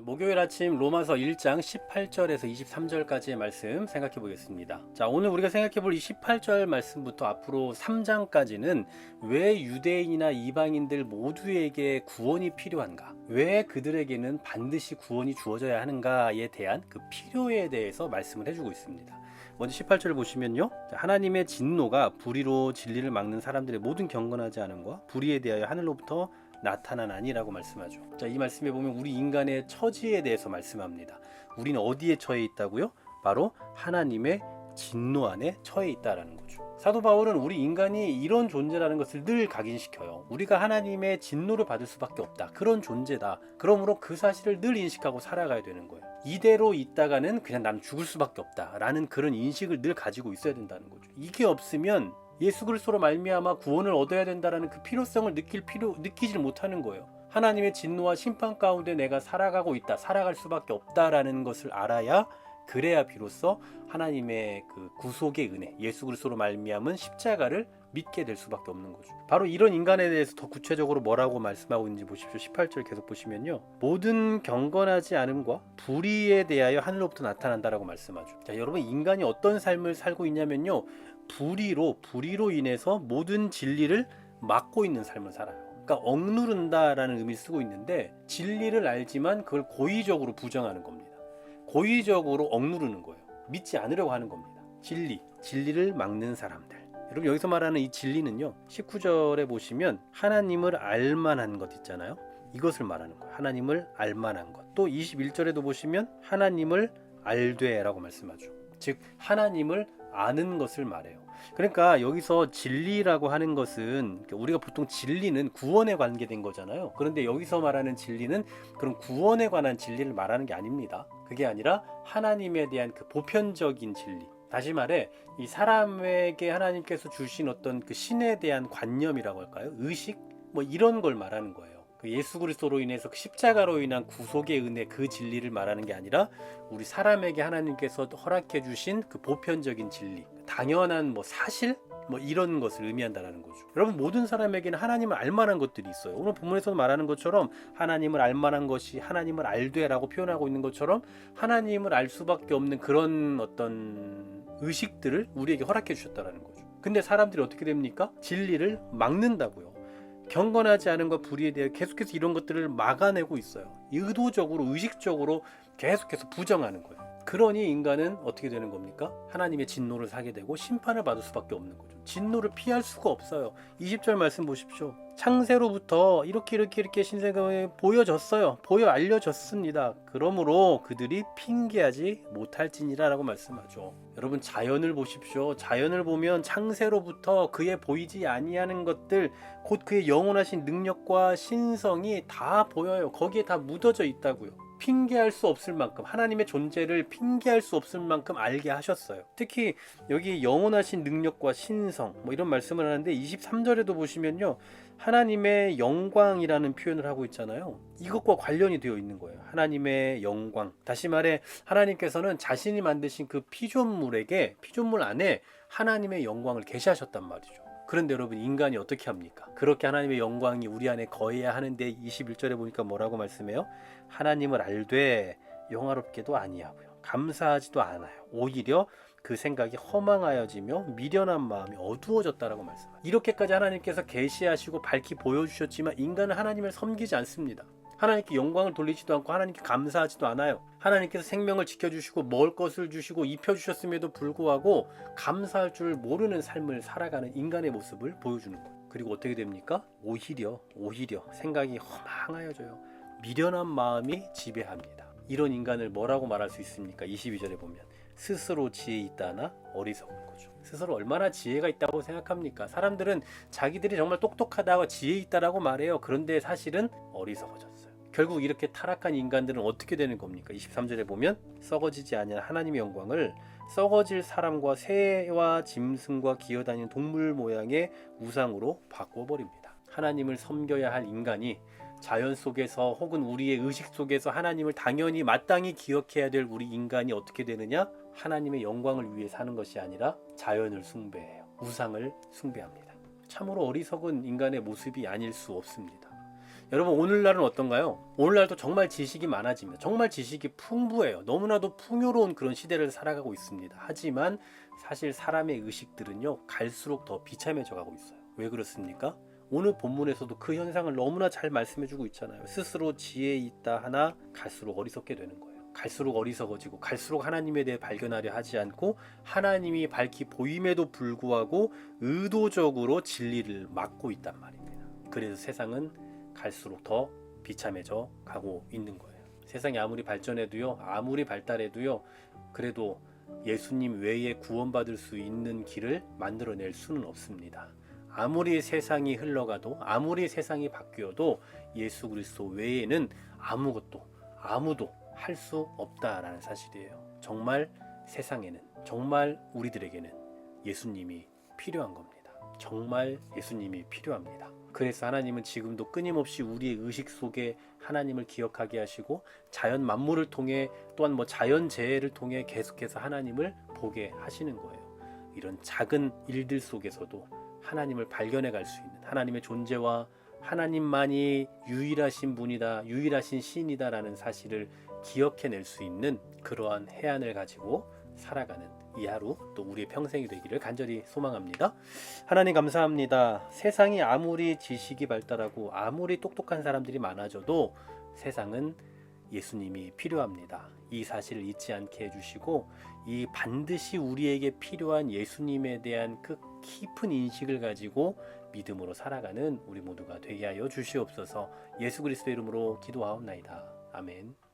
목요일 아침 로마서 1장 18절에서 23절까지의 말씀 생각해 보겠습니다. 자, 오늘 우리가 생각해 볼 이 18절 말씀부터 앞으로 3장까지는 왜 유대인이나 이방인들 모두에게 구원이 필요한가? 왜 그들에게는 반드시 구원이 주어져야 하는가에 대한 그 필요에 대해서 말씀을 해주고 있습니다. 먼저 18절을 보시면요. 하나님의 진노가 불의로 진리를 막는 사람들의 모든 경건하지 않음과 불의에 대하여 하늘로부터 나타난 아니라고 말씀하죠. 자, 이 말씀에 보면 우리 인간의 처지에 대해서 말씀합니다. 우리는 어디에 처해 있다고요? 바로 하나님의 진노 안에 처해 있다라는 거죠. 사도 바울은 우리 인간이 이런 존재라는 것을 늘 각인시켜요. 우리가 하나님의 진노를 받을 수밖에 없다. 그런 존재다. 그러므로 그 사실을 늘 인식하고 살아가야 되는 거예요. 이대로 있다가는 그냥 난 죽을 수밖에 없다. 라는 그런 인식을 늘 가지고 있어야 된다는 거죠. 이게 없으면 예수 그리스도로 말미암아 구원을 얻어야 된다라는 그 필요성을 느끼질 못하는 거예요. 하나님의 진노와 심판 가운데 내가 살아가고 있다, 살아갈 수밖에 없다라는 것을 알아야, 그래야 비로소 하나님의 그 구속의 은혜, 예수 그리스도로 말미암은 십자가를 믿게 될 수밖에 없는 거죠. 바로 이런 인간에 대해서 더 구체적으로 뭐라고 말씀하고 있는지 보십시오. 18절 계속 보시면요, 모든 경건하지 않음과 불의에 대하여 하늘로부터 나타난다라고 말씀하죠. 자, 여러분, 인간이 어떤 삶을 살고 있냐면요, 불의로 인해서 모든 진리를 막고 있는 삶을 살아요. 그러니까 억누른다라는 의미를 쓰고 있는데, 진리를 알지만 그걸 고의적으로 부정하는 겁니다. 고의적으로 억누르는 거예요. 믿지 않으려고 하는 겁니다. 진리를 막는 사람들. 여러분, 여기서 말하는 이 진리는요, 19절에 보시면 하나님을 알만한 것 있잖아요. 이것을 말하는 거예요. 하나님을 알만한 것. 또 21절에도 보시면 하나님을 알되라고 말씀하죠. 즉 하나님을 아는 것을 말해요. 그러니까 여기서 진리라고 하는 것은, 우리가 보통 진리는 구원에 관계된 거잖아요. 그런데 여기서 말하는 진리는 그런 구원에 관한 진리를 말하는 게 아닙니다. 그게 아니라 하나님에 대한 그 보편적인 진리, 다시 말해 이 사람에게 하나님께서 주신 어떤 그 신에 대한 관념이라고 할까요? 의식? 뭐 이런 걸 말하는 거예요. 그 예수 그리스도로 인해서 그 십자가로 인한 구속의 은혜, 그 진리를 말하는 게 아니라 우리 사람에게 하나님께서 허락해 주신 그 보편적인 진리, 당연한 뭐 사실, 뭐 이런 것을 의미한다는 거죠. 여러분, 모든 사람에게는 하나님을 알만한 것들이 있어요. 오늘 본문에서 말하는 것처럼 하나님을 알만한 것이 하나님을 알되라고 표현하고 있는 것처럼 하나님을 알 수밖에 없는 그런 어떤 의식들을 우리에게 허락해 주셨다는 거죠. 근데 사람들이 어떻게 됩니까? 진리를 막는다고요. 경건하지 않은 것, 불의에 대해 계속해서 이런 것들을 막아내고 있어요. 의도적으로, 의식적으로 계속해서 부정하는 거예요. 그러니 인간은 어떻게 되는 겁니까? 하나님의 진노를 사게 되고 심판을 받을 수밖에 없는 거죠. 진노를 피할 수가 없어요. 20절 말씀 보십시오. 창세로부터 이렇게 신세가 보여졌어요. 알려졌습니다. 그러므로 그들이 핑계하지 못할지니라 라고 말씀하죠. 여러분, 자연을 보십시오. 자연을 보면 창세로부터 그의 보이지 아니하는 것들, 곧 그의 영원하신 능력과 신성이 다 보여요. 거기에 다 묻어져 있다고요. 핑계할 수 없을 만큼, 하나님의 존재를 핑계할 수 없을 만큼 알게 하셨어요. 특히 여기 영원하신 능력과 신성, 뭐 이런 말씀을 하는데 23절에도 보시면요, 하나님의 영광이라는 표현을 하고 있잖아요. 이것과 관련이 되어 있는 거예요. 하나님의 영광. 다시 말해 하나님께서는 자신이 만드신 그 피조물 안에 하나님의 영광을 계시하셨단 말이죠. 그런데 여러분, 인간이 어떻게 합니까? 그렇게 하나님의 영광이 우리 안에 거해야 하는데 21절에 보니까 뭐라고 말씀해요? 하나님을 알되 영화롭게도 아니하고요, 감사하지도 않아요. 오히려 그 생각이 허망하여지며 미련한 마음이 어두워졌다라고 말씀합니다. 이렇게까지 하나님께서 계시하시고 밝히 보여주셨지만 인간은 하나님을 섬기지 않습니다. 하나님께 영광을 돌리지도 않고 하나님께 감사하지도 않아요. 하나님께서 생명을 지켜주시고 먹을 것을 주시고 입혀주셨음에도 불구하고 감사할 줄 모르는 삶을 살아가는 인간의 모습을 보여주는 거예요. 그리고 어떻게 됩니까? 오히려 생각이 허망하여져요. 미련한 마음이 지배합니다. 이런 인간을 뭐라고 말할 수 있습니까? 22절에 보면 스스로 지혜 있다나 어리석은 거죠. 스스로 얼마나 지혜가 있다고 생각합니까? 사람들은 자기들이 정말 똑똑하다고 지혜 있다라고 말해요. 그런데 사실은 어리석어졌어요. 결국 이렇게 타락한 인간들은 어떻게 되는 겁니까? 23절에 보면 썩어지지 아니한 하나님의 영광을 썩어질 사람과 새와 짐승과 기어다니는 동물 모양의 우상으로 바꿔버립니다. 하나님을 섬겨야 할 인간이 자연 속에서 혹은 우리의 의식 속에서 하나님을 당연히 마땅히 기억해야 될 우리 인간이 어떻게 되느냐? 하나님의 영광을 위해 사는 것이 아니라 자연을 숭배해요. 우상을 숭배합니다. 참으로 어리석은 인간의 모습이 아닐 수 없습니다. 여러분 오늘날은 어떤가요? 오늘날도 정말 지식이 많아집니다. 정말 지식이 풍부해요. 너무나도 풍요로운 그런 시대를 살아가고 있습니다. 하지만 사실 사람의 의식들은요 갈수록 더 비참해져 가고 있어요. 왜 그렇습니까? 오늘 본문에서도 그 현상을 너무나 잘 말씀해주고 있잖아요. 스스로 지혜 있다 하나 갈수록 어리석게 되는 거예요. 갈수록 어리석어지고 갈수록 하나님에 대해 발견하려 하지 않고 하나님이 밝히 보임에도 불구하고 의도적으로 진리를 막고 있단 말입니다. 그래서 세상은 갈수록 더 비참해져 가고 있는 거예요. 세상이 아무리 발전해도요, 아무리 발달해도요, 그래도 예수님 외에 구원받을 수 있는 길을 만들어낼 수는 없습니다. 아무리 세상이 흘러가도 아무리 세상이 바뀌어도 예수 그리스도 외에는 아무도 할 수 없다라는 사실이에요. 정말 세상에는 정말 우리들에게는 예수님이 필요한 겁니다. 정말 예수님이 필요합니다. 그래서 하나님은 지금도 끊임없이 우리의 의식 속에 하나님을 기억하게 하시고 자연 만물을 통해 또한 자연재해를 통해 계속해서 하나님을 보게 하시는 거예요. 이런 작은 일들 속에서도 하나님을 발견해 갈 수 있는 하나님의 존재와 하나님만이 유일하신 분이다, 유일하신 신이다라는 사실을 기억해낼 수 있는 그러한 해안을 가지고 살아가는 이 하루 또 우리의 평생이 되기를 간절히 소망합니다. 하나님 감사합니다. 세상이 아무리 지식이 발달하고 아무리 똑똑한 사람들이 많아져도 세상은 예수님이 필요합니다. 이 사실을 잊지 않게 해주시고 이 반드시 우리에게 필요한 예수님에 대한 그 깊은 인식을 가지고 믿음으로 살아가는 우리 모두가 되게 하여 주시옵소서. 예수 그리스도 이름으로 기도하옵나이다. 아멘.